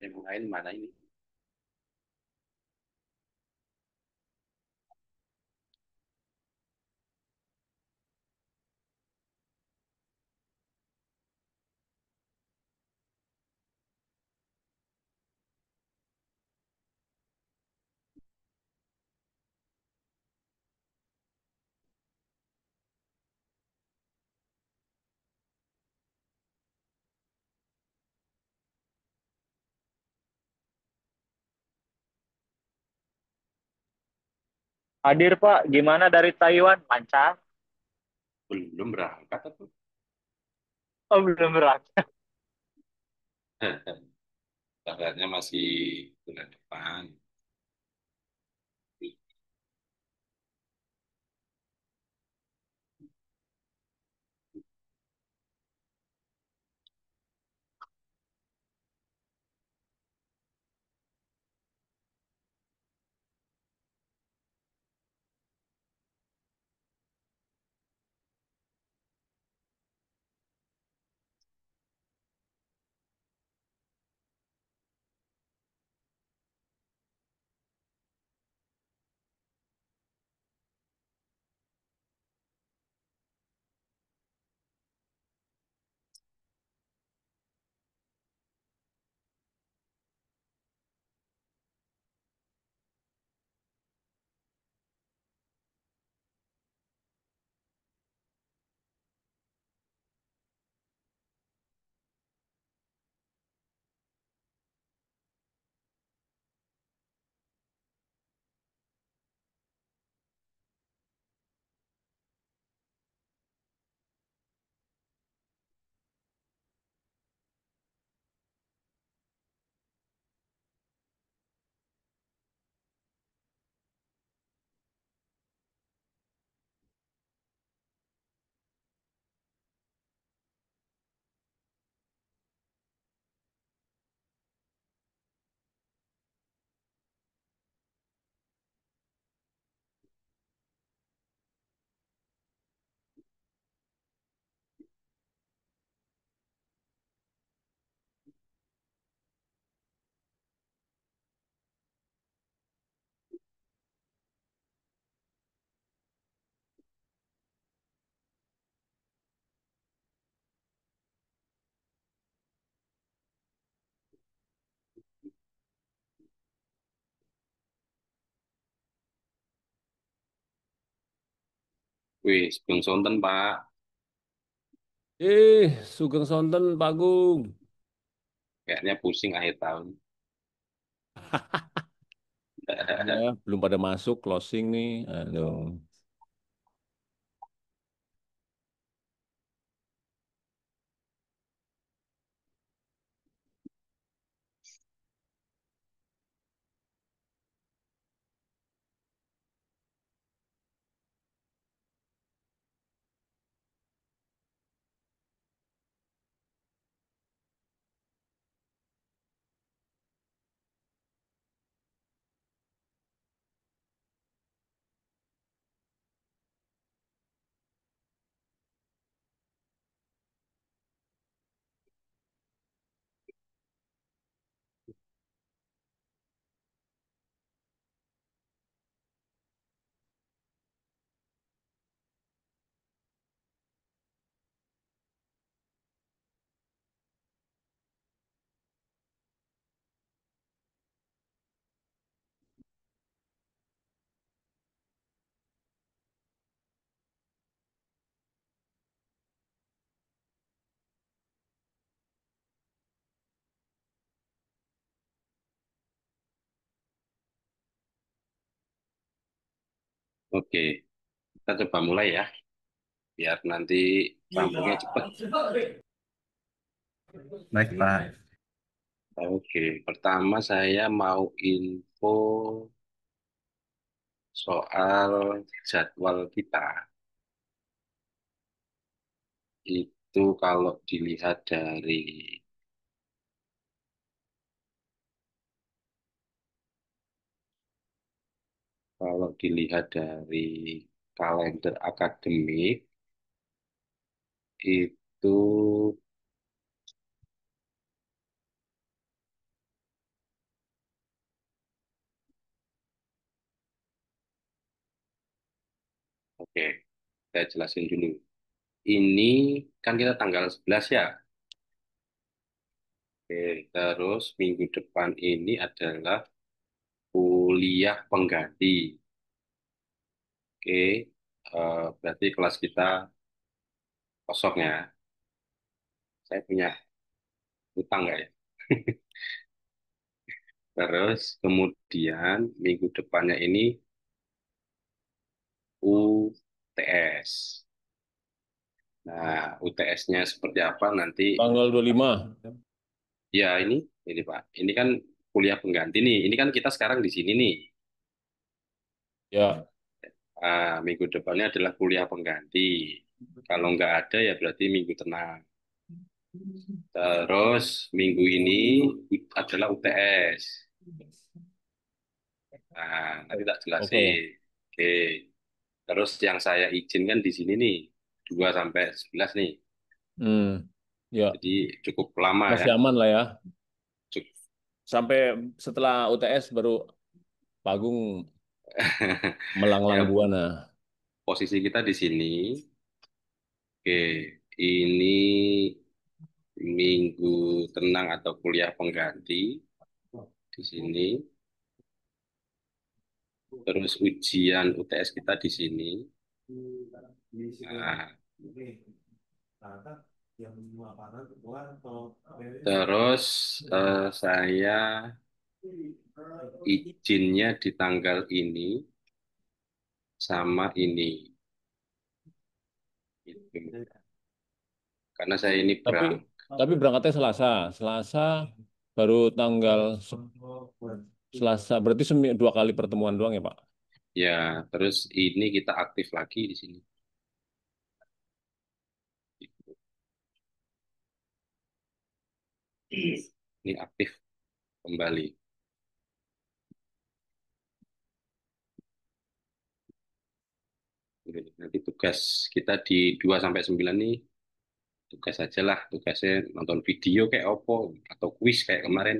Yang lain mana ini? Hadir Pak, gimana dari Taiwan? Lancar? Belum berangkat atau? Oh belum berangkat. Berangkatnya masih bulan depan. Wih, Bung Sonten Pak. Sugeng Sonten Pak Gung. Kayaknya pusing akhir tahun. Ya, belum pada masuk closing nih. Aduh. Oke, kita coba mulai ya, biar nanti rampungnya cepat. Baik, Pak. Oke, pertama saya mau info soal jadwal kita. Itu kalau dilihat dari kalender akademik itu Saya jelasin dulu. Ini kan kita tanggal 11 ya. Oke, terus minggu depan ini adalah kuliah pengganti. Oke, berarti kelas kita kosong ya. Saya punya utang nggak ya? Terus kemudian minggu depannya ini UTS. Nah, UTS-nya seperti apa nanti? Tanggal 25. Ya ini Pak. Ini kan kuliah pengganti nih. Ini kan kita sekarang di sini nih. Ya. Minggu depannya adalah kuliah pengganti. Kalau nggak ada ya berarti minggu tenang. Terus minggu ini adalah UTS. Nah, nanti tak Oke. jelasin. Oke. Terus yang saya izinkan di sini nih 2 sampai 11 nih. Hmm. Ya, Jadi cukup lama ya. masih aman lah ya. Cukup. Sampai setelah UTS baru Pak Agung melanglang Ya, buana. posisi kita di sini. Oke, ini minggu tenang atau kuliah pengganti di sini. Terus ujian UTS kita di sini. Nah, terus saya izinnya di tanggal ini sama ini. Gitu. Karena saya ini Tapi berangkatnya Selasa. Selasa baru tanggal Selasa. Berarti 2 kali pertemuan doang ya, Pak? ya, terus ini kita aktif lagi di sini. Ini aktif kembali. Nanti tugas kita di 2 sampai 9 nih, tugas aja lah, tugasnya nonton video kayak Oppo atau kuis kayak kemarin.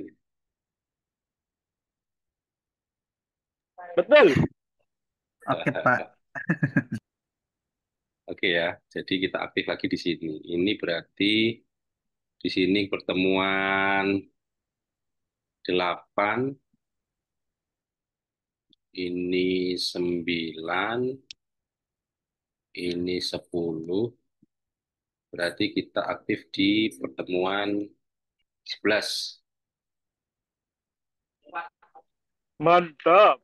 Betul. Oke, Pak. Oke ya, jadi kita aktif lagi di sini. Ini berarti di sini pertemuan 8, ini 9, ini 10. Berarti kita aktif di pertemuan 11. Mantap.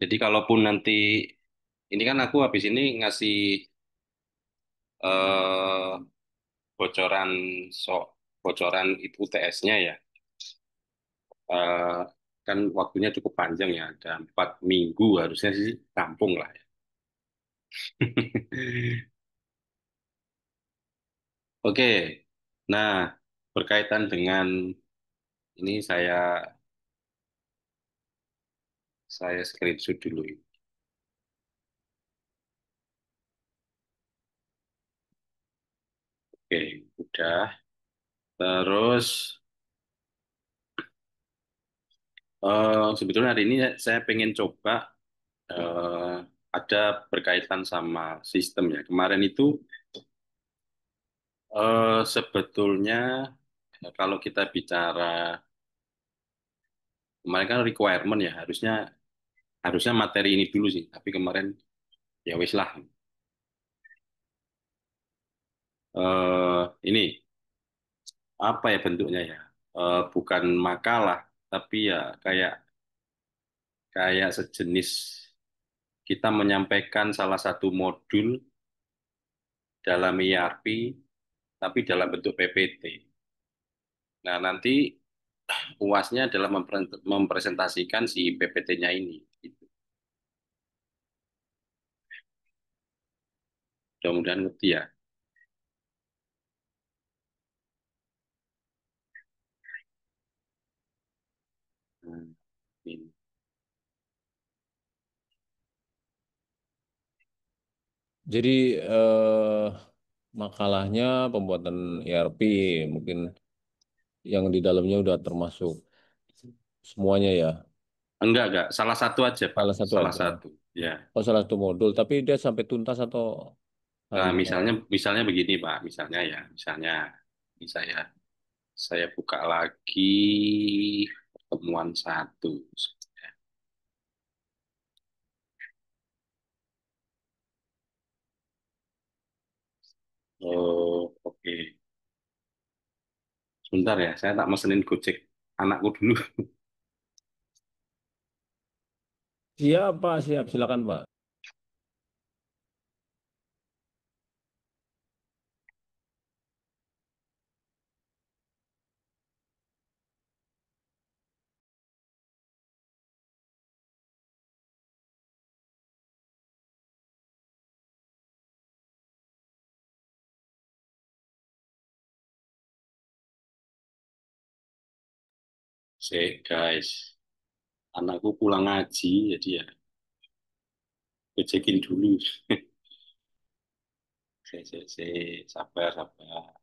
Jadi kalaupun nanti ini kan aku habis ini ngasih eh, bocoran so bocoran itu UTS-nya ya. Eh, kan waktunya cukup panjang ya, ada 4 minggu harusnya sih rampung lah ya. Oke, nah berkaitan dengan ini saya screenshot dulu. Oke, udah. Terus sebetulnya hari ini saya pengen coba eh, ada berkaitan sama sistem ya. Kemarin itu sebetulnya kalau kita bicara kemarin kan requirement ya harusnya harusnya materi ini dulu sih. Tapi kemarin ya wis lah. Ini apa ya bentuknya ya? Bukan makalah tapi ya kayak kayak sejenis kita menyampaikan salah satu modul dalam ERP tapi dalam bentuk PPT. Nah, nanti UASnya adalah mempresentasikan si PPT-nya ini. Gitu. Mudah-mudahan ngerti ya. Nah, ini. Jadi makalahnya pembuatan ERP mungkin yang di dalamnya udah termasuk semuanya ya. Enggak. Salah satu aja, Pak. Salah satu Salah aja. satu. Ya. Oh, salah satu modul, tapi dia sampai tuntas atau Nah, hanya misalnya begini, Pak. Ini saya buka lagi pertemuan satu. Oh, oke. Sebentar ya, saya tak mesenin Gojek anakku dulu. siap, Pak, siap, silakan, Pak. Guys, anakku pulang ngaji, jadi ya Gojekin dulu. Sabar, sabar.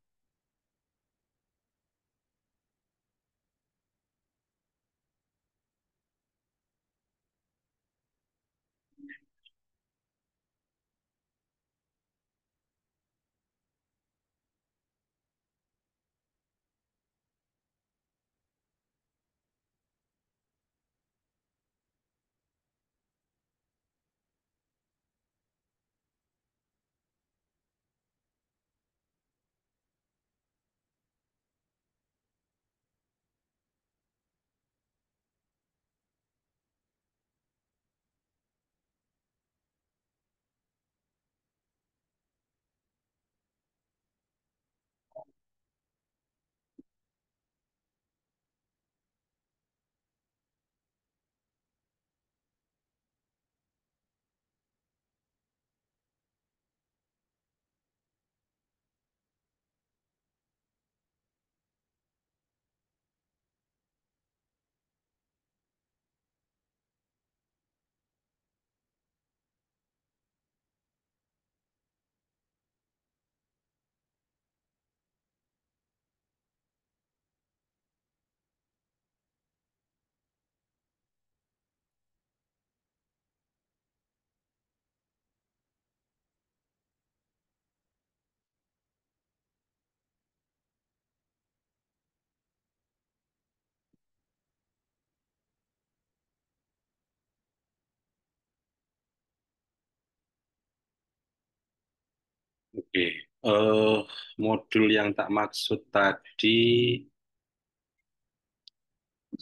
Oke. Eh, Modul yang tak maksud tadi,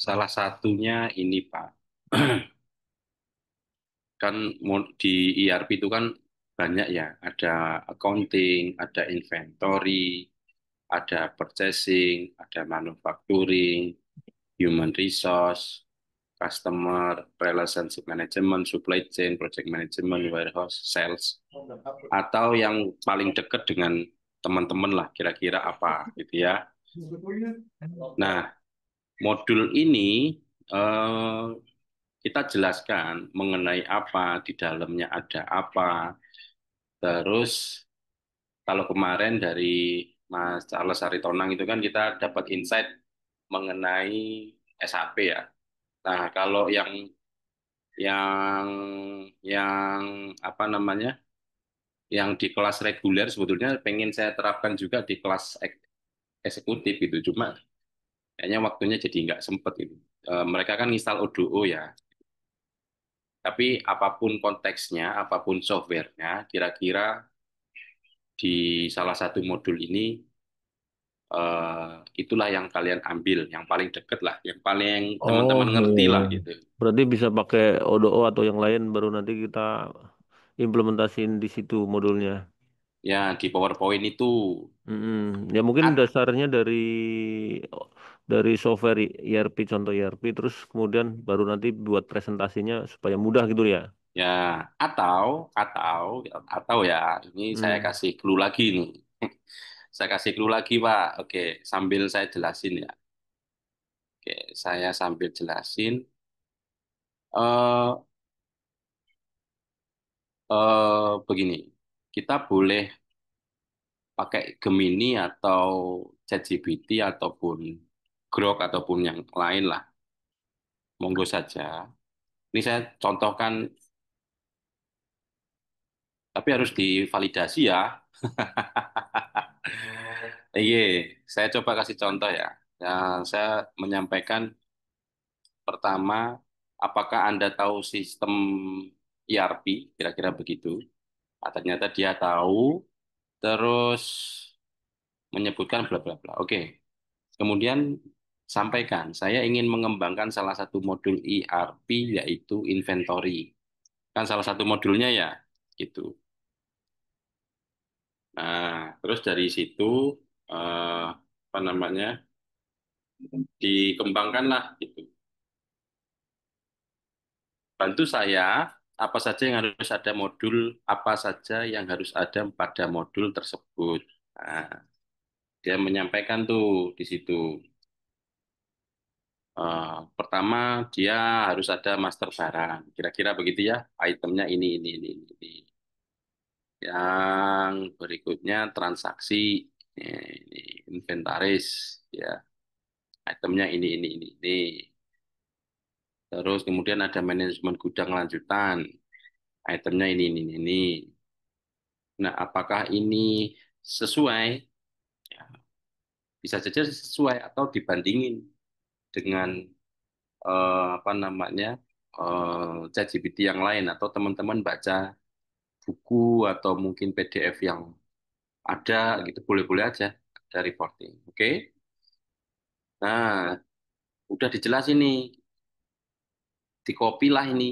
salah satunya ini, Pak. Kan di ERP itu kan banyak ya, ada accounting, ada inventory, ada purchasing, ada manufacturing, human resource, customer, relationship management, supply chain, project management, warehouse, sales, atau yang paling dekat dengan teman-teman lah, kira-kira apa gitu ya. Nah, modul ini eh, kita jelaskan mengenai apa, di dalamnya ada apa. Terus kalau kemarin dari Mas Charles Aritonang itu kan kita dapat insight mengenai SAP ya. Nah, kalau yang yang apa namanya? Yang di kelas reguler sebetulnya pengen saya terapkan juga di kelas eksekutif itu. Cuma kayaknya waktunya jadi nggak sempet itu. Mereka kan install O2O ya. Tapi apapun konteksnya, apapun softwarenya, kira-kira di salah satu modul ini itulah yang kalian ambil, yang paling deket lah, yang paling Oh, teman-teman iya, ngerti iya. lah gitu. Berarti bisa pakai ODO atau yang lain baru nanti kita implementasiin di situ modulnya. Ya di PowerPoint itu Mm-mm. Ya mungkin at, dasarnya dari software ERP, contoh ERP, terus kemudian baru nanti buat presentasinya supaya mudah gitu ya. ya atau atau atau ya ini saya Hmm. kasih clue lagi nih. Saya kasih clue lagi Pak. Oke, sambil saya jelasin ya. Oke, saya sambil jelasin. eh Begini, kita boleh pakai Gemini atau ChatGPT ataupun Grok ataupun yang lain lah. Monggo saja. Ini saya contohkan Tapi harus divalidasi ya. Iya, saya coba kasih contoh ya. Ya, saya menyampaikan pertama, apakah Anda tahu sistem ERP? Kira-kira begitu. Ah, ternyata dia tahu, terus menyebutkan bla bla bla. Oke. Kemudian sampaikan, saya ingin mengembangkan salah satu modul ERP yaitu inventory. Kan salah satu modulnya ya, gitu. Nah, terus dari situ apa namanya? Dikembangkanlah gitu. Bantu saya apa saja yang harus ada modul, apa saja yang harus ada pada modul tersebut. Nah, dia menyampaikan tuh di situ. Pertama, dia harus ada master barang. Kira-kira begitu ya. Itemnya ini. Yang berikutnya transaksi, ini inventaris, ya. Itemnya ini. Terus kemudian ada manajemen gudang lanjutan. Itemnya ini. Nah, apakah ini sesuai? Ya, bisa saja sesuai atau dibandingin dengan apa namanya ChatGPT yang lain atau teman-teman baca buku atau mungkin PDF yang ada gitu boleh-boleh aja ada reporting. Oke. Nah, udah dijelasin nih, di copy lah ini,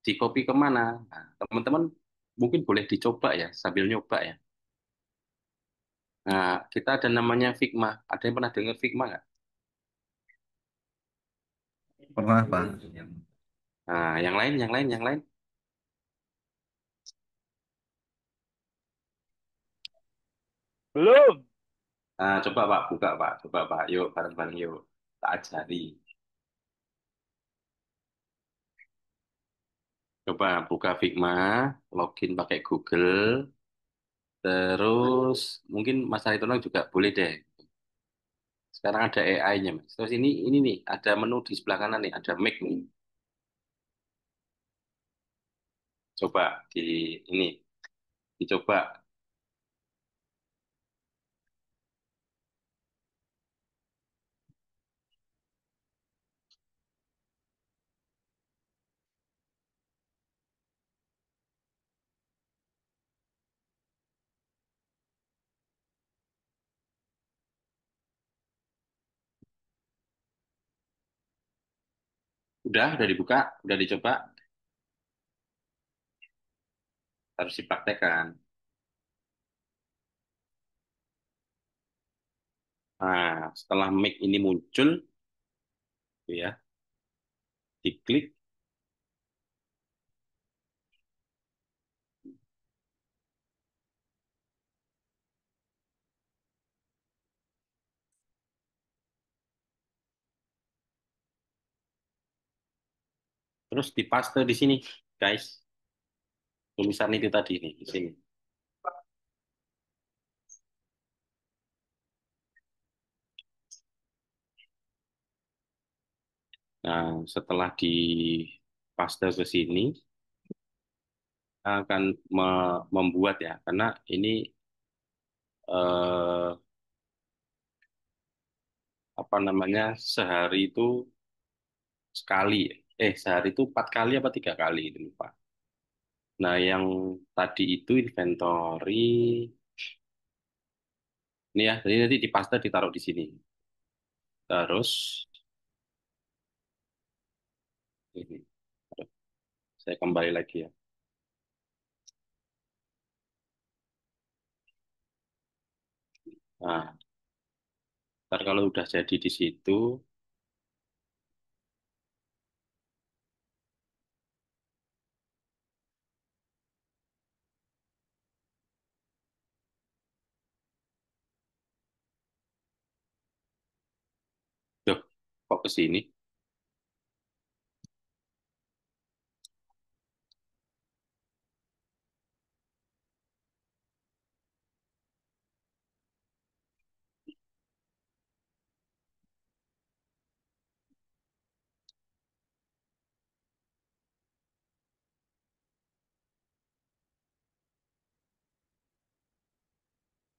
di copy kemana? Nah, teman-teman mungkin boleh dicoba ya sambil nyoba ya. Nah, kita ada namanya Figma. Ada yang pernah dengar Figma nggak? Pernah, Pak. Nah, yang lain. Belum. Nah, coba Pak, buka Pak, coba Pak, yuk bareng-bareng yuk, tak ajari. Coba buka Figma, login pakai Google, terus mungkin Mas Aritonang juga boleh deh. Sekarang ada AI-nya, Mas. Terus ini nih, ada menu di sebelah kanan nih, ada Make nih. Coba ini, dicoba. Udah dibuka, udah dicoba, harus dipraktekkan. Nah, setelah Make ini muncul, tuh ya, diklik, terus dipaste di sini, guys. Tulisan itu tadi nih, di sini. Nah, setelah dipaste ke sini, akan membuat ya, karena ini eh, apa namanya sehari itu sekali, sehari itu 4 kali apa 3 kali itu lupa. Nah, yang tadi itu inventory, ini ya, jadi nanti dipaste ditaruh di sini. Terus ini, saya kembali lagi ya. Nah, ntar kalau udah jadi di situ, tuh, kok ke sini?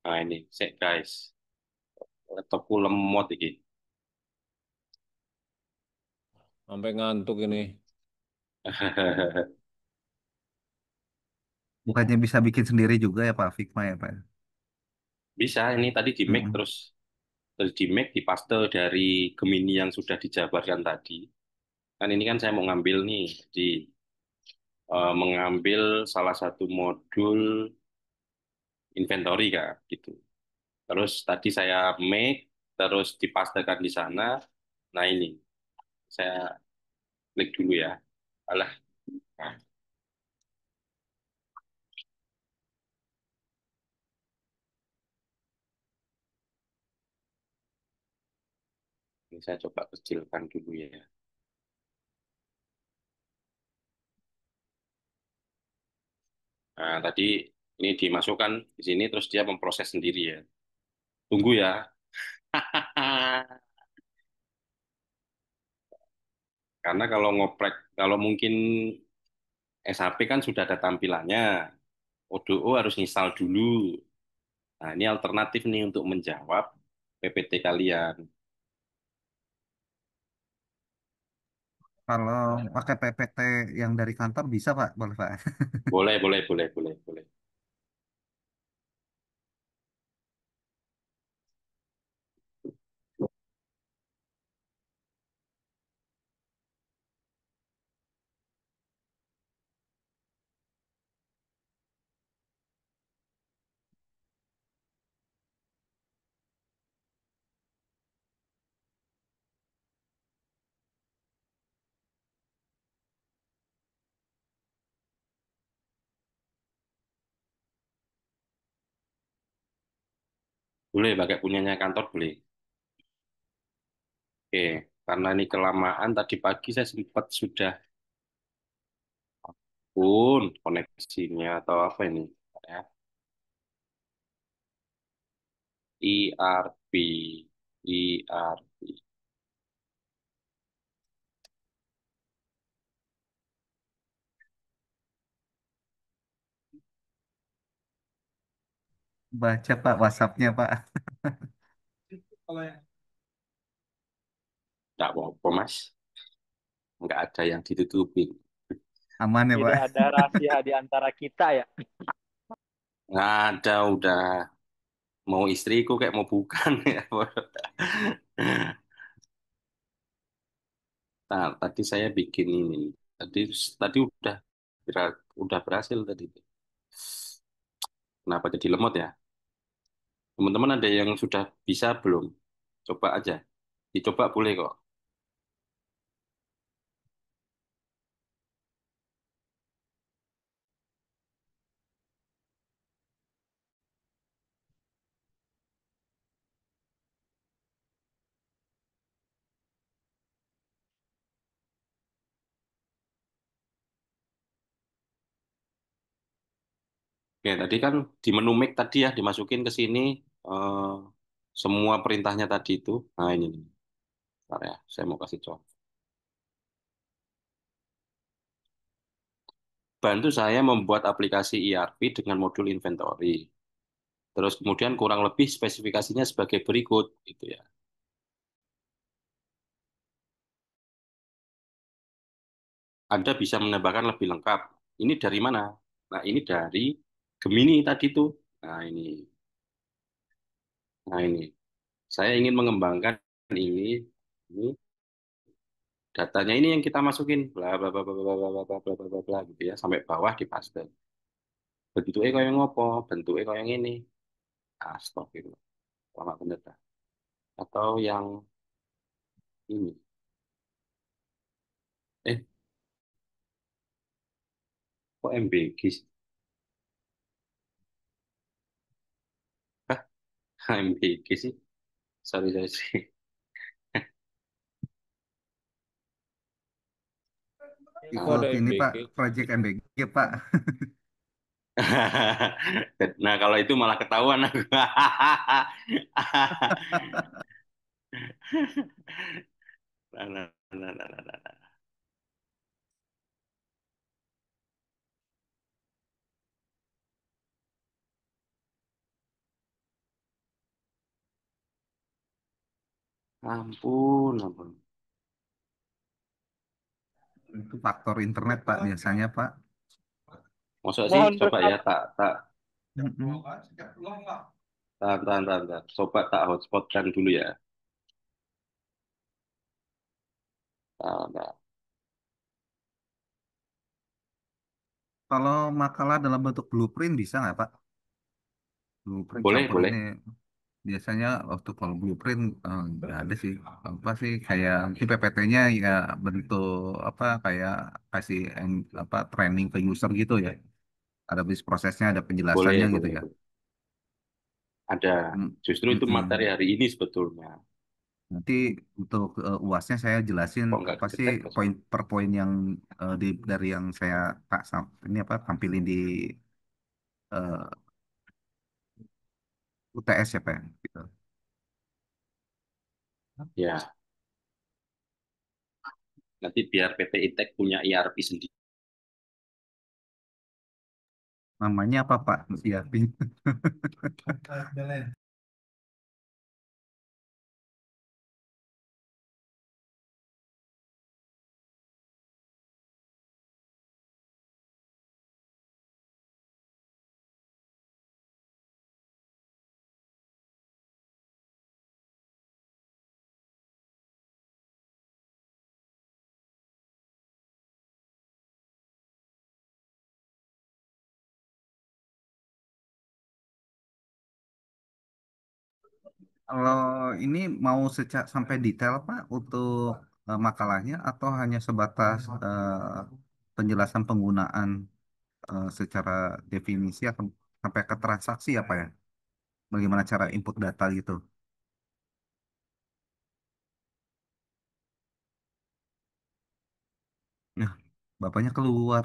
Nah ini, cek guys, laptopku lemot iki. Sampai ngantuk ini. Bukannya bisa bikin sendiri juga ya Pak Figma ya Pak? Bisa, ini tadi di make Mm-mm. terus di make di paste dari Gemini yang sudah dijabarkan tadi. Kan ini kan saya mau ngambil nih, jadi mengambil salah satu modul inventory kak, gitu. Terus tadi saya make, terus dipastekan di sana. Nah ini, saya klik dulu ya. Alah, nah, ini saya coba kecilkan dulu ya. Nah, tadi ini dimasukkan di sini, terus dia memproses sendiri ya. Tunggu ya. Karena kalau ngoprek, kalau mungkin SAP kan sudah ada tampilannya. ODO harus install dulu. Nah, ini alternatif nih untuk menjawab PPT kalian. Kalau pakai PPT yang dari kantor bisa Pak, boleh Pak? Boleh, boleh, boleh, boleh, boleh. Boleh pakai punyanya kantor, boleh. Oke, karena ini kelamaan, tadi pagi saya sempat sudah pun koneksinya atau apa ini. Ya. ERP, ERP. Baca Pak WhatsApp-nya Pak. Nggak apa-apa, Mas. Nggak ada yang ditutupin. Aman ya Tidak Pak? ada rahasia di antara kita ya. Nggak ada, udah mau istriku kayak mau bukan ya. Nah, tadi saya bikin ini. Tadi tadi udah berhasil tadi. Kenapa jadi lemot ya? Teman-teman ada yang sudah bisa belum? Coba aja. Dicoba boleh kok. Oke, tadi kan di menu make tadi ya dimasukin ke sini eh, semua perintahnya tadi itu. Nah ini nih. Bentar ya, saya mau kasih contoh. Bantu saya membuat aplikasi ERP dengan modul inventory. Terus kemudian kurang lebih spesifikasinya sebagai berikut gitu ya. Anda bisa menambahkan lebih lengkap. Ini dari mana? Nah, ini dari Gemini tadi tuh. Nah, ini. Nah, ini. Saya ingin mengembangkan ini datanya ini yang kita masukin bla bla bla bla bla bla bla bla bla bla bla bla gitu ya sampai bawah di paste. Bentuknya kayak ngopo, bentuknya kayak ini. Astagfirullah. Lama bener dah. Atau yang ini. Eh, kok MBG sih? Hah, MBG sih? Sorry, sorry sih. Kok ada Ikut ini Pak, MBG? Project MBG Pak. Nah, kalau itu malah ketahuan aku. Nah, nah, nah, nah, nah, nah. Ampun, ampun. Itu faktor internet Pak biasanya Pak. Masa sih, Mohon coba ya, rekap. tak, tak, Mm-mm. tak. Coba tak hotspotkan dulu ya. Tak. Kalau makalah dalam bentuk blueprint bisa nggak Pak? Blueprint Boleh, contoh ini boleh. biasanya waktu kalau blueprint nggak ada sih. Apa sih kayak mungkin PPT-nya ya bentuk apa kayak kasih apa training ke user gitu ya. Ada bisnis prosesnya, ada penjelasannya Boleh, gitu boleh, ya. boleh. Ada. Mm, Justru itu materi mm-mm. hari ini sebetulnya. Nanti untuk UASnya saya jelasin Kok nggak apa sih diketek, Mas? poin per poin yang dari yang saya ini apa tampilin di eh, UTS ya Pak. Gitu. Ya, nanti biar PT Itek punya ERP sendiri. Namanya apa Pak? Ya, kalau ini mau sampai detail Pak untuk makalahnya atau hanya sebatas penjelasan penggunaan secara definisi atau sampai ke transaksi apa ya? Bagaimana cara input data gitu? Nah, bapaknya keluar.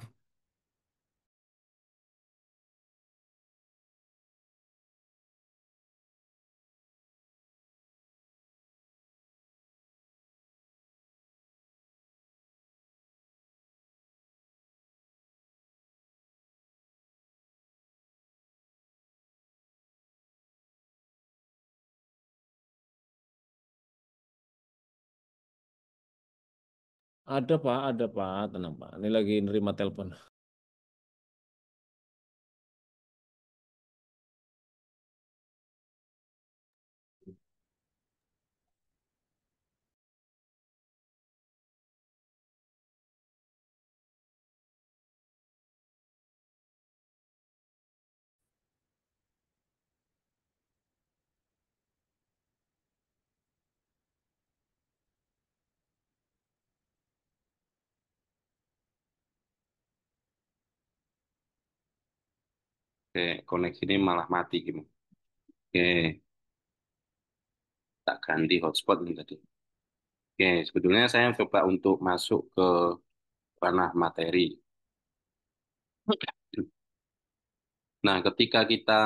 Ada Pak, tenang Pak. Ini lagi nerima telepon. Oke, koneksi ini malah mati gitu. Oke, tak ganti hotspot ini tadi. Oke, sebetulnya saya coba untuk masuk ke ranah materi. Nah, ketika kita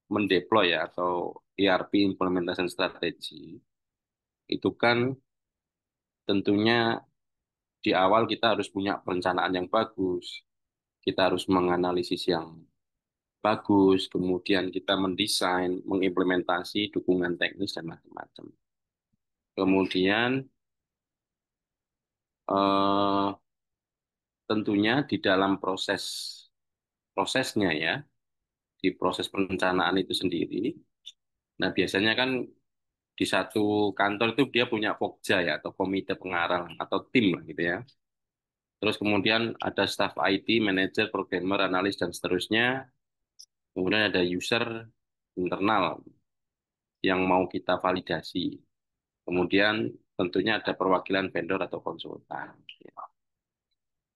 mendeploy ya, atau ERP Implementation Strategy, itu kan tentunya di awal kita harus punya perencanaan yang bagus. Kita harus menganalisis yang bagus, kemudian kita mendesain, mengimplementasi dukungan teknis dan macam-macam. Kemudian eh, tentunya di dalam prosesnya ya, di proses perencanaan itu sendiri. Nah, biasanya kan di satu kantor itu dia punya pokja ya, atau komite pengarang atau tim lah gitu ya. Terus kemudian ada staff IT, manajer, programmer, analis dan seterusnya. Kemudian ada user internal yang mau kita validasi. Kemudian tentunya ada perwakilan vendor atau konsultan.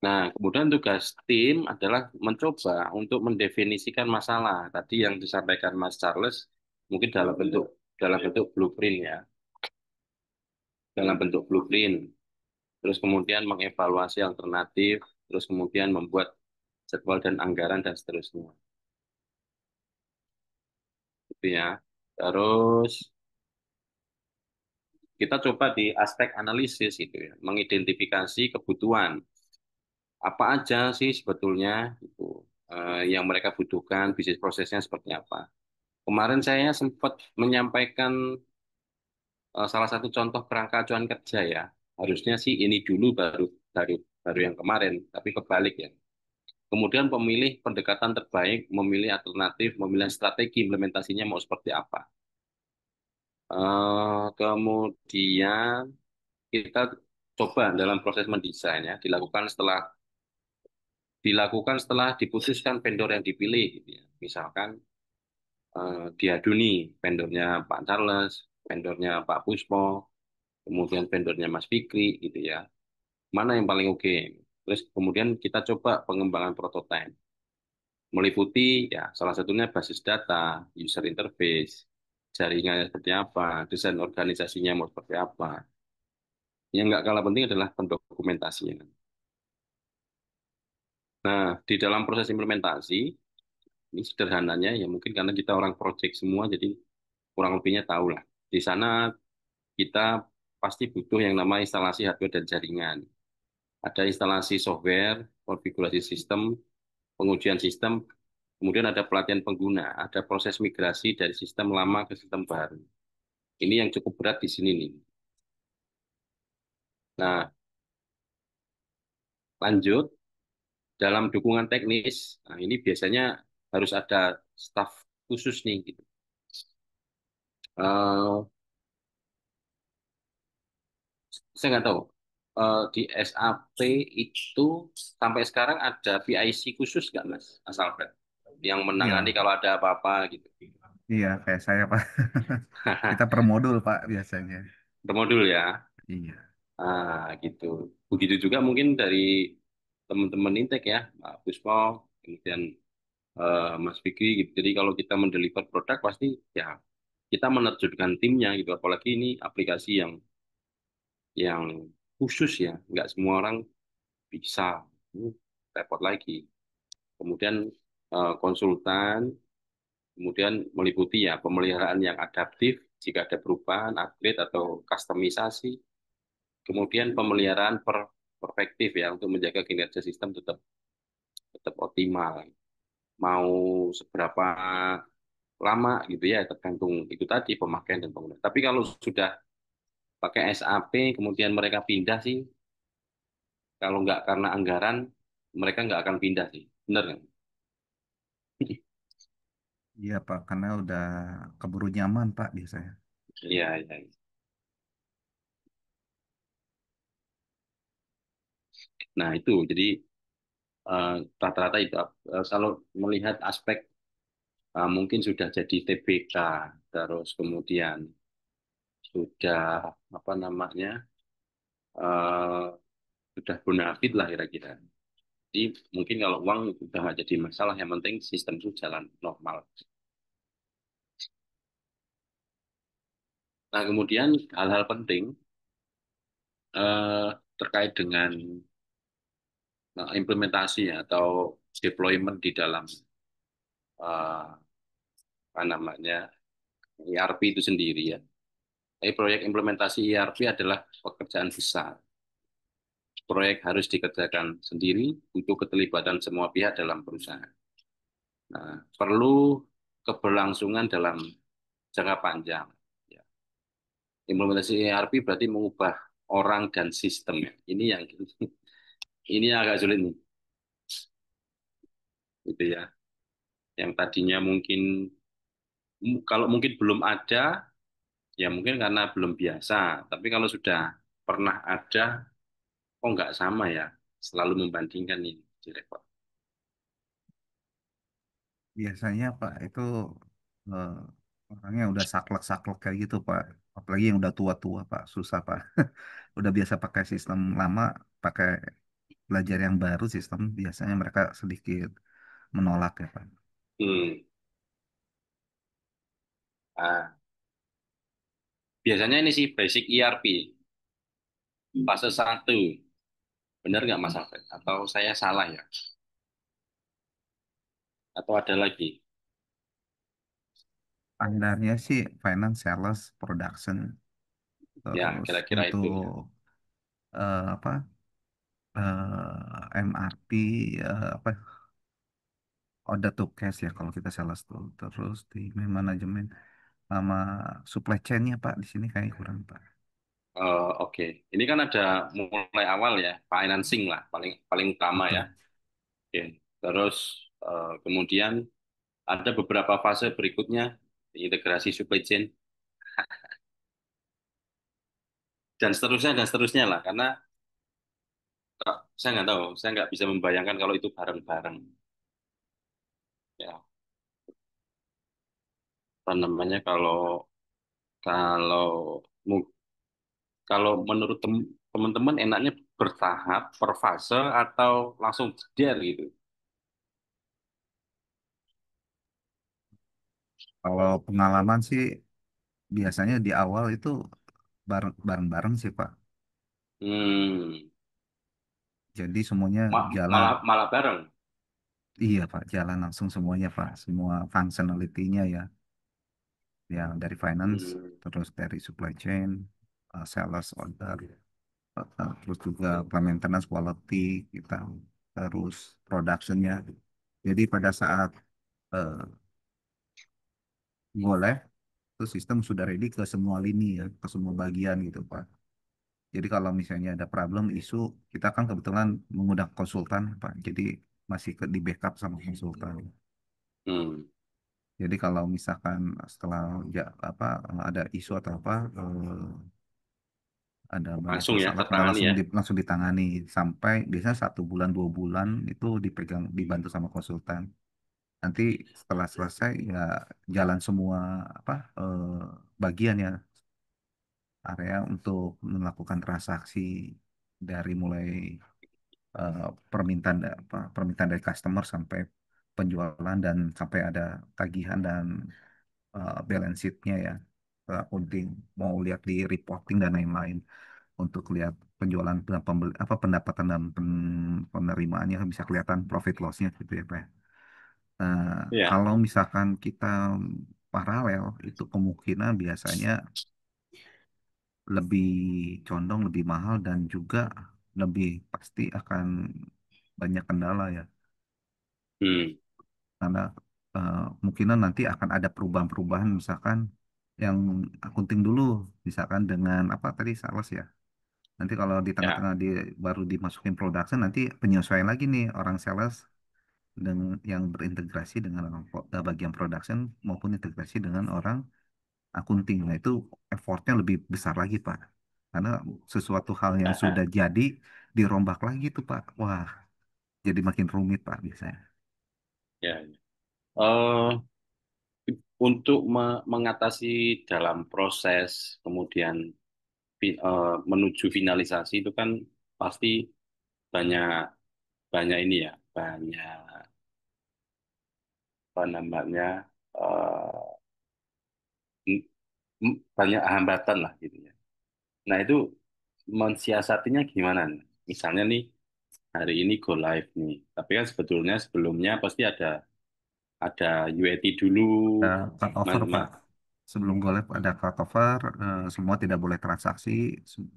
Nah, kemudian tugas tim adalah mencoba untuk mendefinisikan masalah. Tadi yang disampaikan Mas Charles mungkin dalam bentuk blueprint ya, dalam bentuk blueprint. Terus kemudian mengevaluasi alternatif, terus kemudian membuat jadwal dan anggaran dan seterusnya. Gitu ya. Terus kita coba di aspek analisis itu ya, mengidentifikasi kebutuhan apa aja sih sebetulnya itu yang mereka butuhkan, bisnis prosesnya seperti apa. Kemarin saya sempat menyampaikan salah satu contoh kerangka acuan kerja ya. Harusnya sih ini dulu baru baru baru yang kemarin, tapi kebalik ya. Kemudian pemilih pendekatan terbaik, memilih alternatif, memilih strategi implementasinya mau seperti apa. Kemudian kita coba dalam proses mendesain ya, dilakukan setelah diputuskan vendor yang dipilih gitu ya. Misalkan diadu nih vendornya Pak Charles, vendornya Pak Puspo, kemudian vendornya Mas Fikri gitu ya. Mana yang paling oke? Terus kemudian kita coba pengembangan prototipe. Meliputi ya salah satunya basis data, user interface, jaringannya seperti apa, desain organisasinya mau seperti apa. Yang nggak kalah penting adalah pendokumentasinya. Nah, di dalam proses implementasi, ini sederhananya ya mungkin karena kita orang project semua, jadi kurang lebihnya tahu lah. Di sana kita pasti butuh yang namanya instalasi hardware dan jaringan. Ada instalasi software, konfigurasi sistem, pengujian sistem, kemudian ada pelatihan pengguna, ada proses migrasi dari sistem lama ke sistem baru. Ini yang cukup berat di sini nih. Nah, lanjut, dalam dukungan teknis, nah ini biasanya harus ada staf khusus nih. Gitu. Eh, saya nggak tahu, di SAP itu sampai sekarang ada PIC khusus nggak, Mas? Asalkan yang menangani Iya, kalau ada apa-apa gitu. iya kayak saya Pak. Kita per modul Pak biasanya. Bermodul ya. Iya. Gitu. Begitu juga mungkin dari teman-teman Intek ya, Pak Puspo, kemudian Mas Fikri gitu. Jadi kalau kita mendeliver produk pasti ya kita menerjunkan timnya gitu. Apalagi ini aplikasi yang khusus ya, nggak semua orang bisa. Hmm, repot lagi. Kemudian konsultan, kemudian meliputi ya pemeliharaan yang adaptif jika ada perubahan, upgrade atau customisasi. Kemudian pemeliharaan perspektif ya untuk menjaga kinerja sistem tetap tetap optimal. Mau seberapa lama gitu ya tergantung itu tadi pemakaian dan penggunaan. Tapi kalau sudah pakai SAP kemudian mereka pindah sih, kalau nggak karena anggaran mereka nggak akan pindah sih. Bener nggak? Iya Pak, karena udah keburu nyaman Pak biasanya. Iya, iya. Nah itu jadi rata-rata itu kalau melihat aspek mungkin sudah jadi TBK terus kemudian sudah apa namanya eh, sudah bonafit lah kira-kira. Jadi mungkin kalau uang udah nggak jadi masalah, yang penting sistem itu jalan normal. Nah kemudian hal-hal penting terkait dengan implementasi atau deployment di dalam apa namanya ERP itu sendiri ya. Jadi proyek implementasi ERP adalah pekerjaan besar. Proyek harus dikerjakan sendiri, butuh keterlibatan semua pihak dalam perusahaan. Nah, perlu keberlangsungan dalam jangka panjang. Ya. Implementasi ERP berarti mengubah orang dan sistem. Ini yang ini agak sulit nih, gitu ya. Yang tadinya mungkin kalau mungkin belum ada, ya mungkin karena belum biasa. Tapi kalau sudah pernah ada, kok nggak sama ya? Selalu membandingkan ini, di repot. Biasanya Pak itu eh, orangnya udah saklek-saklek kayak gitu Pak. Apalagi yang udah tua-tua Pak, susah Pak. Udah biasa pakai sistem lama, pakai belajar yang baru sistem, biasanya mereka sedikit menolak ya Pak. Hmm. Ah, biasanya ini sih basic ERP, fase satu. Benar nggak Mas Alfred? Atau saya salah ya? Atau ada lagi? Standarnya sih finance, sales, production, Ya, terus kira-kira itu untuk ya. apa MRP, apa order to cash ya kalau kita sales tuh, terus di manajemen sama supply chain-nya Pak di sini kayak kurang Pak. Oke. Ini kan ada mulai awal ya, financing lah, paling paling utama ya. Betul. Oke. Terus kemudian ada beberapa fase berikutnya, integrasi supply chain, dan seterusnya lah. Karena saya nggak tahu, saya nggak bisa membayangkan kalau itu bareng-bareng. Ya, apa namanya kalau kalau mu- kalau menurut teman-teman enaknya bertahap, per fase atau langsung jeder gitu. Kalau pengalaman sih biasanya di awal itu bareng-bareng sih Pak. Hmm, Jadi semuanya jalan. malah malah bareng. Iya Pak, jalan langsung semuanya Pak. Semua functionality-nya ya. Yang dari finance, Hmm, terus dari supply chain, sales order, terus juga maintenance quality kita, terus productionnya. Jadi pada saat uh, go live, itu sistem sudah ready ke semua lini ya, ke semua bagian gitu Pak. Jadi kalau misalnya ada problem, isu, kita kan kebetulan mengundang konsultan Pak. Jadi masih di backup sama konsultan. hmm. Jadi kalau misalkan setelah apa ada isu atau apa ada banyak Langsung ya masalah kita tertangani langsung ya. langsung ditangani sampai biasanya 1 bulan 2 bulan itu dipegang dibantu sama konsultan. Nanti setelah selesai ya jalan semua apa bagian ya area untuk melakukan transaksi dari mulai eh, permintaan dari customer sampai penjualan dan sampai ada tagihan dan balance sheet-nya ya accounting mau lihat di reporting dan lain-lain untuk lihat penjualan dan pendapatan dan penerimaannya bisa kelihatan profit loss-nya gitu ya Pak. Nah, Iya. kalau misalkan kita paralel itu kemungkinan biasanya lebih condong lebih mahal dan juga lebih pasti akan banyak kendala ya Hmm, karena kemungkinan nanti akan ada perubahan-perubahan misalkan yang akunting dulu misalkan dengan apa tadi sales ya. Nanti kalau di ya. tengah-tengah baru dimasukin production, nanti penyesuaian lagi nih orang sales dengan yang berintegrasi dengan orang bagian production maupun integrasi dengan orang akunting. Nah itu effortnya lebih besar lagi Pak. Karena sesuatu hal yang sudah jadi dirombak lagi tuh Pak. Wah, jadi makin rumit Pak biasanya. Ya, ya. Eh, untuk mengatasi dalam proses kemudian menuju finalisasi itu kan pasti banyak banyak ini ya, banyak apa namanya eh, banyak hambatan lah gitu ya. Nah itu mensiasatinya gimana? Misalnya nih hari ini go live nih, tapi kan sebetulnya sebelumnya pasti ada UAT dulu, Ada cut over mas, Pak. Sebelum go live ada cut over, semua tidak boleh transaksi.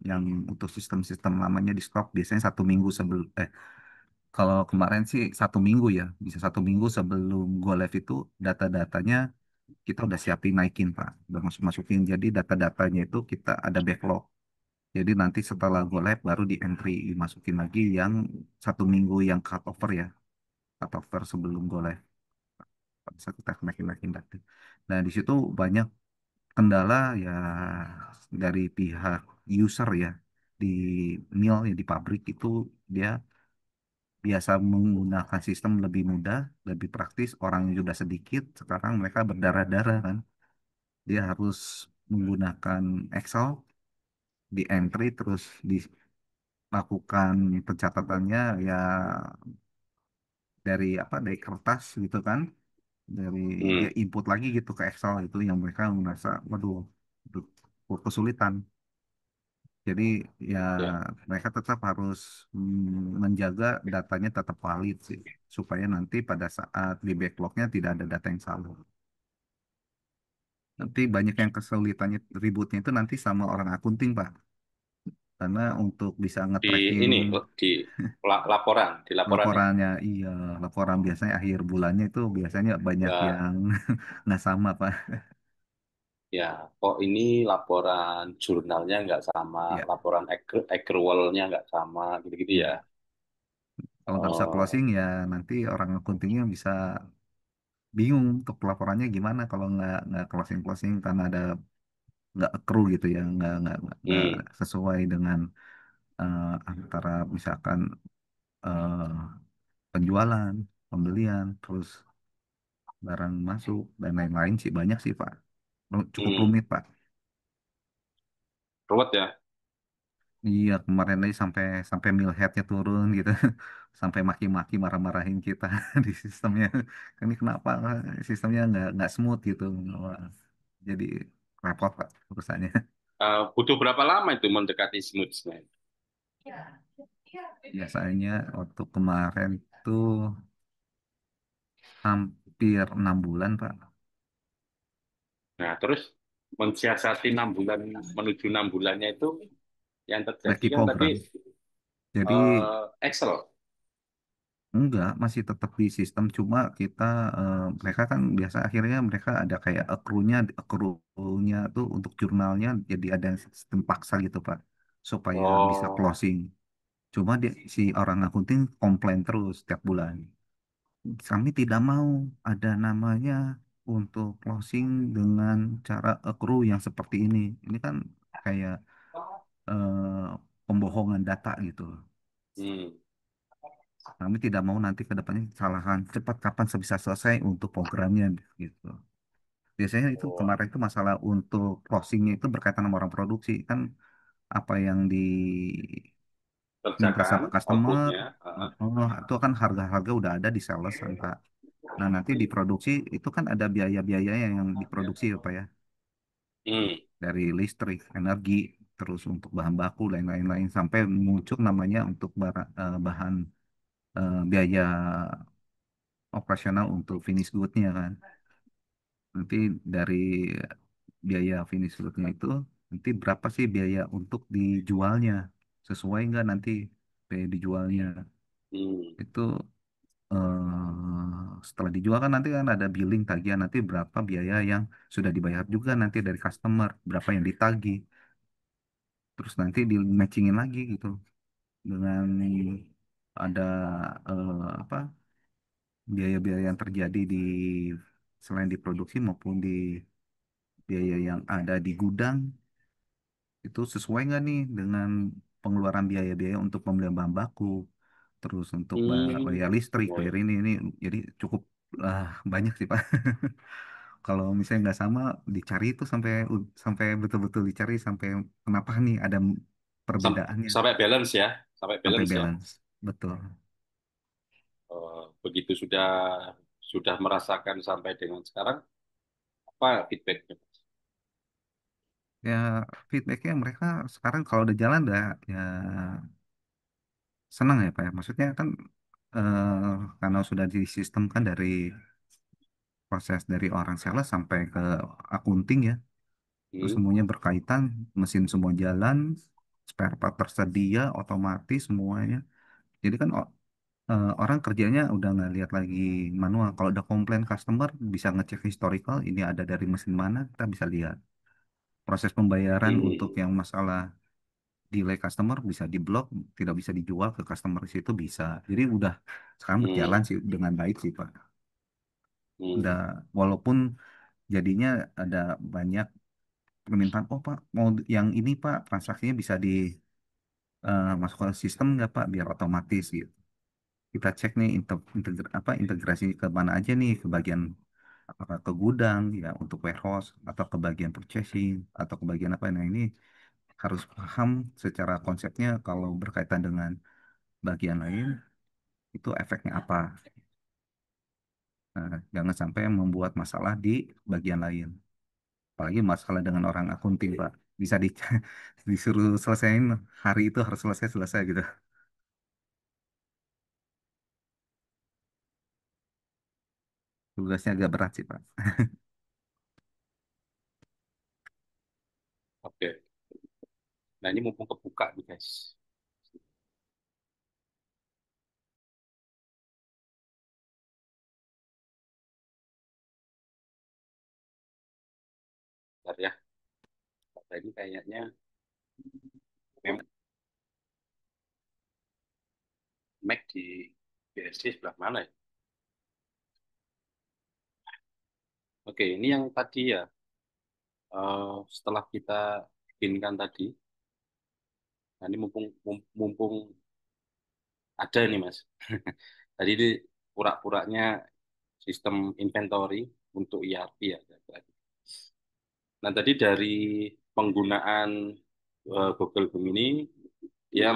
Yang untuk sistem-sistem lamanya di stop biasanya 1 minggu sebelum kalau kemarin sih 1 minggu ya, bisa 1 minggu sebelum go live itu data-datanya kita udah siapin naikin Pak, udah masukin. Jadi data-datanya itu kita ada backlog. Jadi nanti setelah go live baru di entry dimasukin lagi yang 1 minggu yang cut over ya, cut over sebelum go live. Bisa kita naikin data. Nah di situ banyak kendala ya dari pihak user ya di mill ya di pabrik itu dia biasa menggunakan sistem lebih mudah, lebih praktis, orangnya sudah sedikit, sekarang mereka berdarah-darah kan. Dia harus menggunakan Excel di entry terus dilakukan pencatatannya ya dari apa dari kertas gitu kan. Dari dia hmm, input lagi gitu ke Excel itu yang mereka merasa waduh itu kesulitan. Jadi ya ya. mereka tetap harus menjaga datanya tetap valid sih supaya nanti pada saat di backlognya tidak ada data yang salah. Nanti banyak yang kesulitannya ributnya itu nanti sama orang akunting Pak. Karena untuk bisa Di nge-tracking ini di laporan, di laporan ya. laporannya, iya laporan biasanya akhir bulannya itu biasanya banyak Ya, yang nggak sama Pak. Ya, kok ini laporan jurnalnya nggak sama, Ya, laporan accrual-nya nggak sama, gitu-gitu ya. ya. Kalau nggak bisa Oh, closing ya nanti orang akuntingnya bisa bingung untuk laporannya gimana kalau nggak closing closing karena ada nggak accrue gitu ya, nggak hmm, sesuai dengan antara misalkan eh, penjualan, pembelian, terus barang masuk dan lain-lain sih banyak sih Pak. Cukup hmm, rumit Pak. ruwet ya. Iya kemarin aja sampai sampai mill headnya turun gitu, sampai maki-maki marah-marahin kita di sistemnya. Ini kenapa sistemnya nggak smooth gitu? Wah, jadi repot Pak urusannya. Butuh berapa lama itu mendekati smoothnya? Biasanya waktu kemarin tuh hampir 6 bulan Pak. Nah, terus mensiasati 6 bulan menuju 6 bulannya itu yang terjadi Lagi kan tadi program. Jadi Excel. enggak, masih tetap di sistem, cuma kita mereka kan biasa akhirnya mereka ada kayak accrue-nya tuh untuk jurnalnya jadi ada sistem paksa gitu Pak supaya bisa Oh, closing. Cuma si orang akunting komplain terus tiap bulan. Kami tidak mau ada namanya untuk closing dengan cara accrue yang seperti ini. Ini kan kayak eh, pembohongan data gitu. hmm. Kami tidak mau nanti ke depannya kesalahan. Cepat kapan bisa selesai untuk programnya gitu. Biasanya itu Oh, kemarin itu masalah untuk closingnya itu berkaitan sama orang produksi kan apa yang diminta kerjakan sama customer, outputnya. oh, itu kan harga-harga udah ada di sales kan Pak. Nah nanti di produksi itu kan ada biaya-biaya yang diproduksi ya Pak ya Hmm, dari listrik, energi, terus untuk bahan baku dan lain-lain sampai muncul namanya untuk bahan biaya operasional untuk finish good-nya kan. Nanti dari biaya finish good-nya itu nanti berapa sih biaya untuk dijualnya? Sesuai nggak nanti biaya dijualnya? hmm, Itu setelah dijual kan nanti kan ada billing tagihan nanti berapa biaya yang sudah dibayar juga nanti dari customer, berapa yang ditagih. Terus nanti di matchingin lagi gitu dengan ada apa biaya-biaya yang terjadi di selain di produksi maupun di biaya yang ada di gudang itu sesuai nggak nih dengan pengeluaran biaya-biaya untuk pembelian bahan baku, terus untuk hmm. bayar listrik, Oh, bayar ya. ini, jadi cukup banyak sih Pak. Kalau misalnya nggak sama, dicari itu sampai sampai betul-betul dicari sampai kenapa nih ada perbedaannya Sampai balance ya, sampai sampai balance ya. balance, betul. Begitu sudah merasakan sampai dengan sekarang, apa feedbacknya? Ya feedbacknya mereka sekarang kalau udah jalan dah ya senang ya Pak ya. Maksudnya kan karena sudah disistemkan dari proses dari orang sales sampai ke akunting ya. Terus Hmm, semuanya berkaitan, mesin semua jalan, spare part tersedia, otomatis semuanya. Jadi kan orang kerjanya udah nggak lihat lagi manual. Kalau ada komplain customer bisa ngecek historical, ini ada dari mesin mana, kita bisa lihat. Proses pembayaran untuk hmm, yang masalah delay customer bisa diblok, tidak bisa dijual ke customer itu bisa. Jadi udah sekarang berjalan hmm, sih dengan baik sih Pak. Udah hmm, walaupun jadinya ada banyak permintaan, oh Pak, mau yang ini Pak, transaksinya bisa di masuk ke sistem nggak Pak, biar otomatis gitu. Kita cek nih integrasi ke mana aja nih, ke bagian apakah ke gudang ya untuk warehouse atau ke bagian purchasing atau ke bagian apa. Nah ini harus paham secara konsepnya kalau berkaitan dengan bagian lain itu efeknya apa. Nah, jangan sampai membuat masalah di bagian lain. Apalagi masalah dengan orang akunting, Pak. Bisa disuruh selesaiin hari itu harus selesai gitu. Tugasnya agak berat sih, Pak. oke. Nah ini mumpung kebuka nih guys. Bentar ya, ini kayaknya mem- Mac di BSD sebelah mana ya? Oke, ini yang tadi ya, setelah kita bikinkan tadi, nah ini mumpung ada nih Mas. Tadi ini pura-puranya sistem inventory untuk ERP ya. Nah, tadi dari penggunaan Google Gemini, dia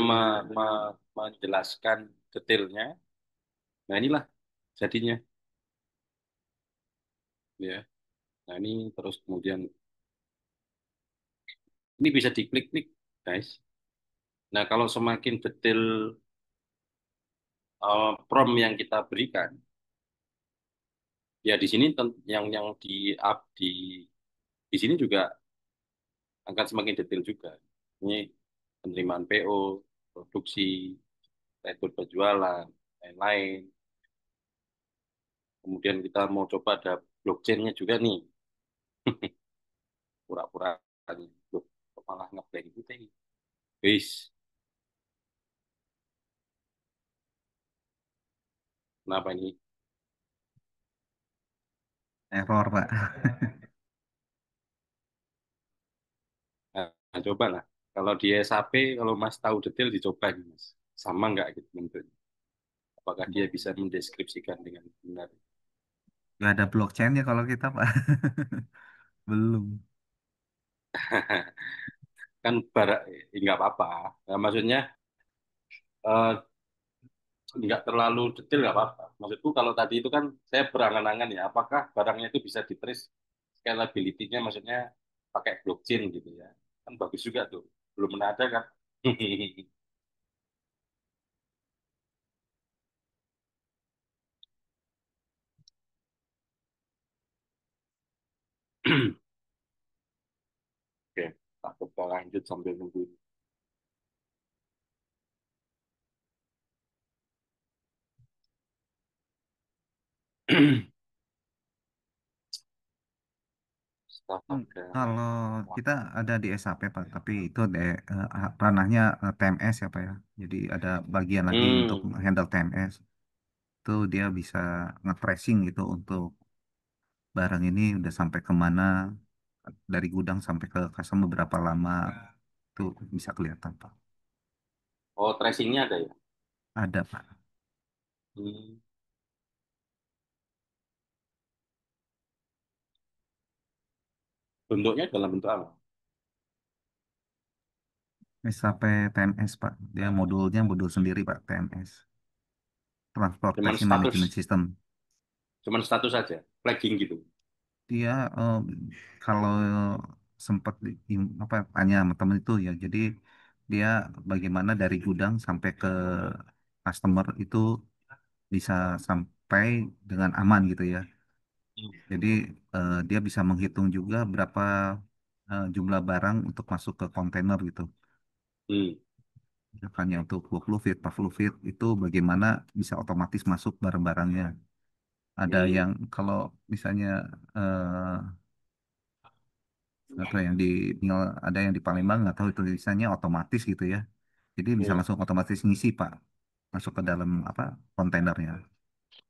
menjelaskan detailnya. Nah, inilah jadinya. Ya. Nah, ini terus kemudian, ini bisa diklik-klik, guys. Nah, kalau semakin detail prompt yang kita berikan, ya di sini yang di up di sini juga akan semakin detail juga. Ini penerimaan PO, produksi, rekod penjualan, lain-lain. Kemudian kita mau coba ada blockchain-nya juga nih, pura-pura loh, kok malah ngeblank gitu ini. Wis, kenapa ini? Error, Pak. Nah, coba lah. Kalau di SAP, kalau Mas tahu detail, dicoba nih, Mas. Sama nggak gitu bentuknya? Apakah dia bisa mendeskripsikan dengan benar? Nggak ada blockchain-nya kalau kita, Pak. Belum. Kan nggak apa-apa. Nah, maksudnya eh, nggak terlalu detail nggak apa-apa. Maksudku kalau tadi itu kan saya berangan-angan ya, apakah barangnya itu bisa di-trace scalability-nya, maksudnya pakai blockchain gitu ya. Kan bagus juga tuh. Belum pernah ada kan? Oke, tak coba lanjut sambil nunggu. Astaga. Kalau kita ada di SAP, Pak, tapi itu ranahnya TMS ya, Pak ya. Jadi ada bagian lagi untuk Hmm. handle TMS. Itu dia bisa nge-tracing gitu untuk barang ini udah sampai kemana, dari gudang sampai ke customer berapa lama. Itu bisa kelihatan, Pak. Oh, tracingnya ada ya? Ada, Pak. Hmm. Bentuknya dalam bentuk apa? SAP TMS, Pak. Dia modulnya modul sendiri, Pak, TMS. Cuman Transportation status, Management System. cuman status saja, flagging gitu. Dia kalau sempat apa tanya sama temen itu ya, jadi dia bagaimana dari gudang sampai ke customer itu bisa sampai dengan aman gitu ya. Jadi dia bisa menghitung juga berapa jumlah barang untuk masuk ke kontainer gitu. Hmm. Misalnya untuk 20 feet, 40 feet itu bagaimana bisa otomatis masuk barang-barangnya. Ada Hmm. yang kalau misalnya atau yang di tinggal ada yang di Palembang nggak tahu itu tulisannya otomatis gitu ya. Jadi bisa Hmm. langsung otomatis ngisi Pak masuk ke dalam apa kontainernya.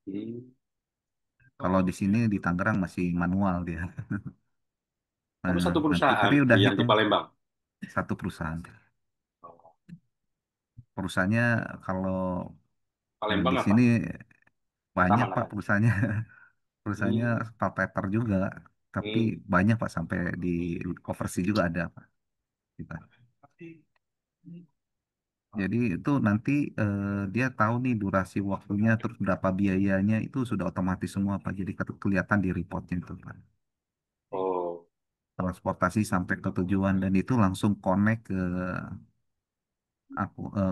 Hmm. Kalau di sini di Tangerang masih manual dia. Tapi Nah, satu nanti perusahaan tapi udah yang di hitung Palembang. satu perusahaan. Oh, Perusahaannya kalau di Palembang apa? sini Kota banyak mana Pak kan? perusahaannya. Perusahaannya Hmm. Palpeter juga, tapi Hmm. banyak Pak sampai di overseas juga ada Pak. Kita. Jadi itu nanti dia tahu nih durasi waktunya terus berapa biayanya itu sudah otomatis semua Pak. Jadi kelihatan di reportnya itu Pak. Oh. Transportasi sampai ke tujuan dan itu langsung connect ke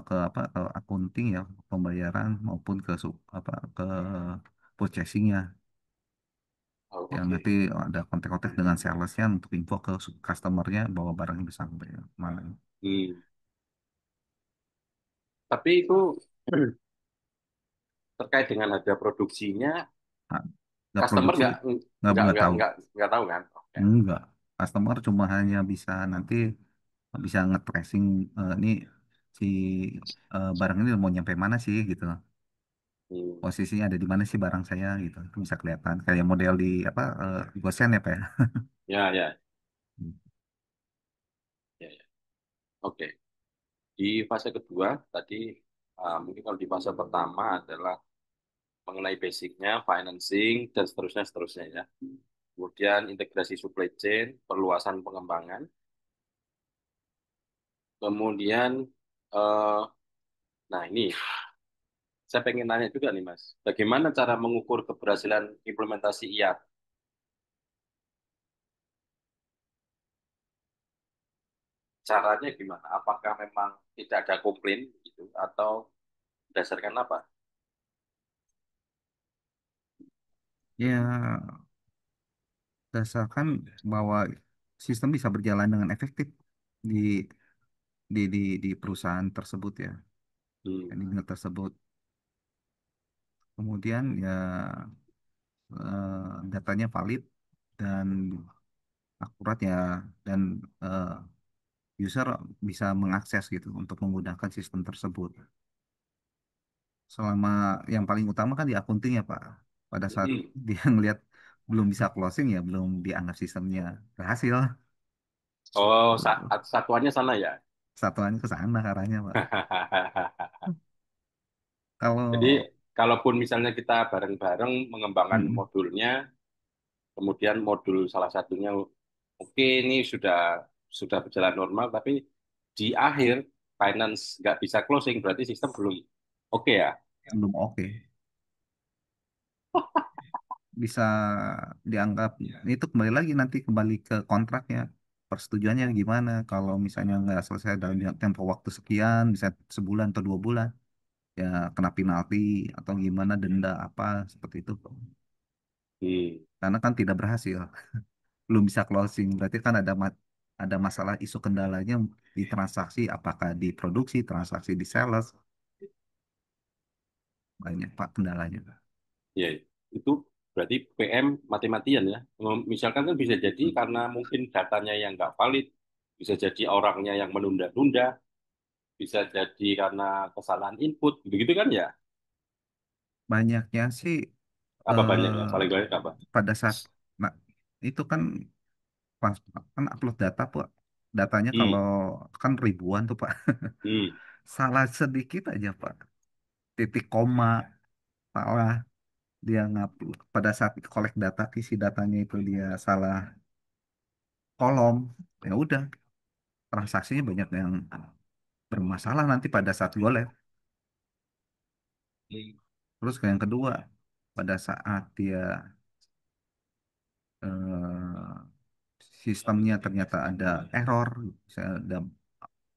ke apa ke akunting ya pembayaran maupun ke apa ke purchasingnya Oh, yang oke. nanti ada kontak-kontak dengan salesnya untuk info ke customernya bahwa barangnya udah sampai mana. Hmm. Tapi itu terkait dengan harga produksinya, Nah, nggak customer produksi nggak nggak tahu nggak tahu kan? Oke. enggak. Customer cuma hanya bisa nanti bisa nge-tracing ini si barang ini mau nyampe mana sih gitu. Hmm. Posisinya ada di mana sih barang saya gitu. Itu bisa kelihatan kayak model di apa Gosen ya Pak ya. Ya, ya, ya, ya. Oke. Di fase kedua tadi mungkin kalau di fase pertama adalah mengenai basicnya, financing dan seterusnya seterusnya ya. Kemudian integrasi supply chain, perluasan pengembangan. Kemudian eh, nah ini saya pengen nanya juga nih Mas, bagaimana cara mengukur keberhasilan implementasi IAT? Caranya gimana? Apakah memang tidak ada komplain gitu atau berdasarkan apa? Ya, dasarkan bahwa sistem bisa berjalan dengan efektif di di perusahaan tersebut ya, Hmm. di unit tersebut. Kemudian ya datanya valid dan akurat ya, dan user bisa mengakses gitu untuk menggunakan sistem tersebut. Selama yang paling utama kan di akunting ya Pak. Pada saat Hmm. dia ngelihat belum bisa closing ya belum dianggap sistemnya berhasil. Oh, satuannya sana ya. Satuannya ke sana arahnya Pak. Kalau Jadi, kalaupun misalnya kita bareng-bareng mengembangkan mm, modulnya, kemudian modul salah satunya, oke ini sudah berjalan normal, tapi di akhir finance nggak bisa closing, berarti sistem belum oke ya. belum oke, bisa dianggap itu kembali lagi nanti kembali ke kontraknya, persetujuannya gimana. Kalau misalnya nggak selesai dalam tempo waktu sekian, bisa sebulan atau 2 bulan, ya kena penalti atau gimana, denda apa seperti itu. Hmm, Karena kan tidak berhasil, belum bisa closing, berarti kan ada masalah isu kendalanya di transaksi, apakah di produksi, transaksi di sales, banyak Pak kendalanya. ya itu berarti PM mati-matian ya. Misalkan kan bisa jadi karena mungkin datanya yang nggak valid, bisa jadi orangnya yang menunda-tunda, bisa jadi karena kesalahan input, begitu kan ya? Banyaknya sih Apa banyaknya? eh, Paling banyak apa? pada saat nah, itu kan pas kan upload data Pak, datanya Hmm, kalau kan ribuan tuh Pak. hmm. Salah sedikit aja Pak, titik koma salah, dia ngupload pada saat collect data, isi datanya itu dia salah kolom, ya udah transaksinya banyak yang bermasalah nanti pada saat go live. Terus yang kedua, pada saat dia eh, sistemnya ternyata ada error, misalnya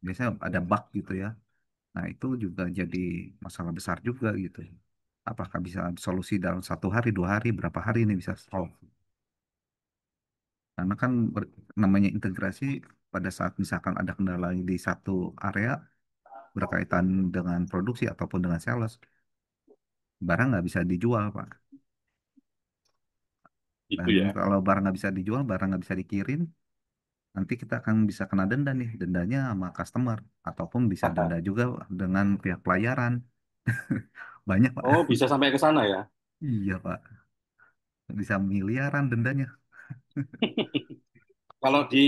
biasanya ada bug gitu ya. Nah, itu juga jadi masalah besar juga gitu. Apakah bisa solusi dalam 1 hari, 2 hari, berapa hari ini bisa solve? Karena kan namanya integrasi, pada saat misalkan ada kendala di satu area berkaitan dengan produksi ataupun dengan sales, barang nggak bisa dijual, Pak. Itu Dan ya. kalau barang nggak bisa dijual, barang nggak bisa dikirim, nanti kita akan bisa kena denda nih, dendanya sama customer, ataupun bisa denda juga dengan pihak pelayaran. Banyak, Oh, Pak. bisa sampai ke sana ya. Iya, Pak. Bisa miliaran dendanya. Kalau di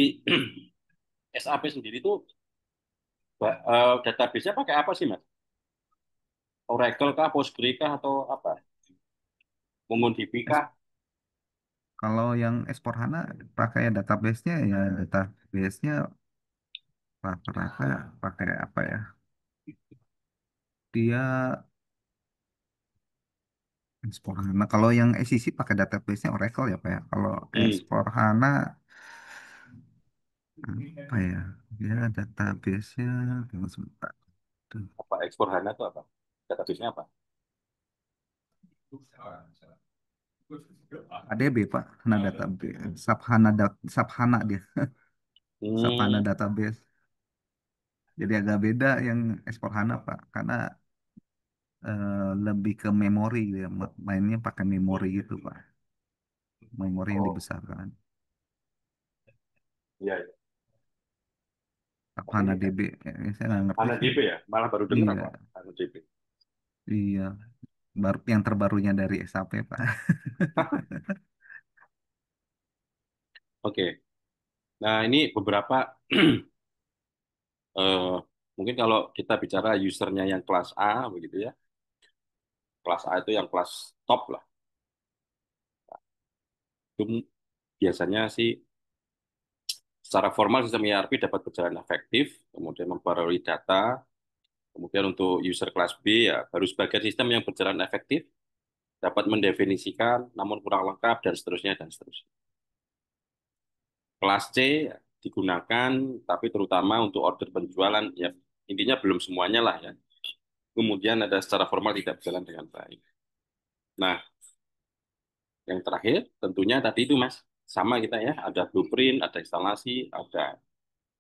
SAP sendiri tuh database-nya pakai apa sih, Mas? Oracle kah, Postgre kah, atau apa? MongoDB Es- kah? Kalau yang S/4HANA pakai database-nya, ya database-nya rata-rata pakai apa ya? Dia S/4HANA. Kalau yang SEC pakai database-nya Oracle ya, Pak ya. Kalau Hmm, S/4HANA apa ya? Dia database-nya tunggu sebentar. Tuh. apa ekspor HANA itu apa? Database-nya apa? ADB, Pak. HANA database. SAP HANA dia. SAP HANA Hmm, database. Jadi agak beda yang S/4HANA, Pak. Karena lebih ke memori gitu ya, mainnya pakai memori gitu Pak, memori yang oh, dibesarkan. Iya, iya. Apa Oke, HANA-DB? Saya nggak ngerti Hana sih. DB ya, malah baru dengar Iya, apa Hana DB. iya. Baru yang terbarunya dari SAP, Pak. Oke, nah ini beberapa eh, mungkin kalau kita bicara usernya yang kelas A begitu ya, kelas A itu yang kelas top lah. Itu biasanya sih secara formal sistem ERP dapat berjalan efektif, kemudian memperoleh data, kemudian untuk user kelas B ya baru sebagian sistem yang berjalan efektif, dapat mendefinisikan namun kurang lengkap dan seterusnya dan seterusnya. Kelas C ya, digunakan tapi terutama untuk order penjualan ya intinya belum semuanya lah ya. Kemudian ada secara formal tidak berjalan dengan baik. Nah, yang terakhir tentunya tadi itu Mas, sama kita ya, ada blueprint, ada instalasi, ada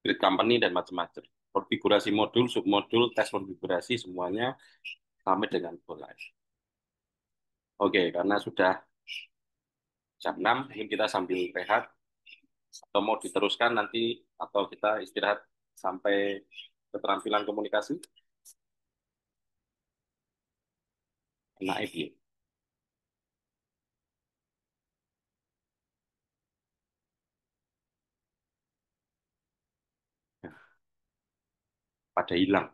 grid company dan macam-macam. Konfigurasi modul, submodul, tes konfigurasi semuanya sampai dengan go live. Oke, karena sudah jam 6, mungkin kita sambil rehat atau mau diteruskan nanti atau kita istirahat sampai keterampilan komunikasi. Naik ya. Pada hilang.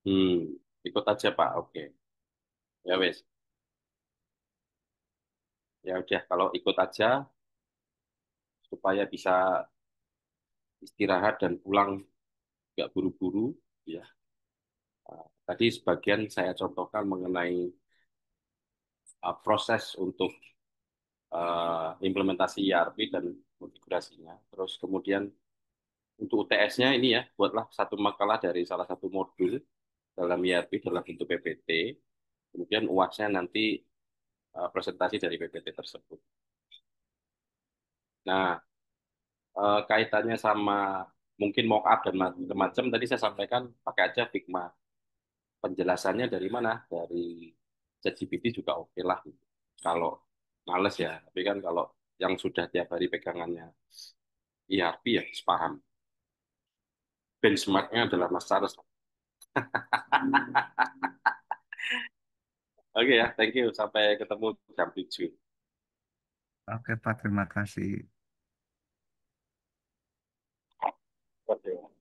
Hmm, ikut aja Pak. Oke. Ya wes. Ya udah kalau ikut aja supaya bisa istirahat dan pulang nggak buru-buru ya. Tadi sebagian saya contohkan mengenai proses untuk implementasi ERP dan konfigurasinya. Terus kemudian untuk UTS-nya ini ya, buatlah satu makalah dari salah satu modul dalam ERP dalam bentuk PPT. Kemudian UAS-nya nanti presentasi dari PPT tersebut. Nah, kaitannya sama mungkin mockup dan macam-macam tadi saya sampaikan pakai aja Figma. Penjelasannya dari mana? Dari ChatGPT juga oke lah. Kalau males ya, tapi kan kalau yang sudah tiap hari pegangannya ERP ya harus paham. Benchmarknya adalah Mas Charles. Oke ya, thank you. Sampai ketemu jam 7. Oke, Pak, terima kasih. Oke.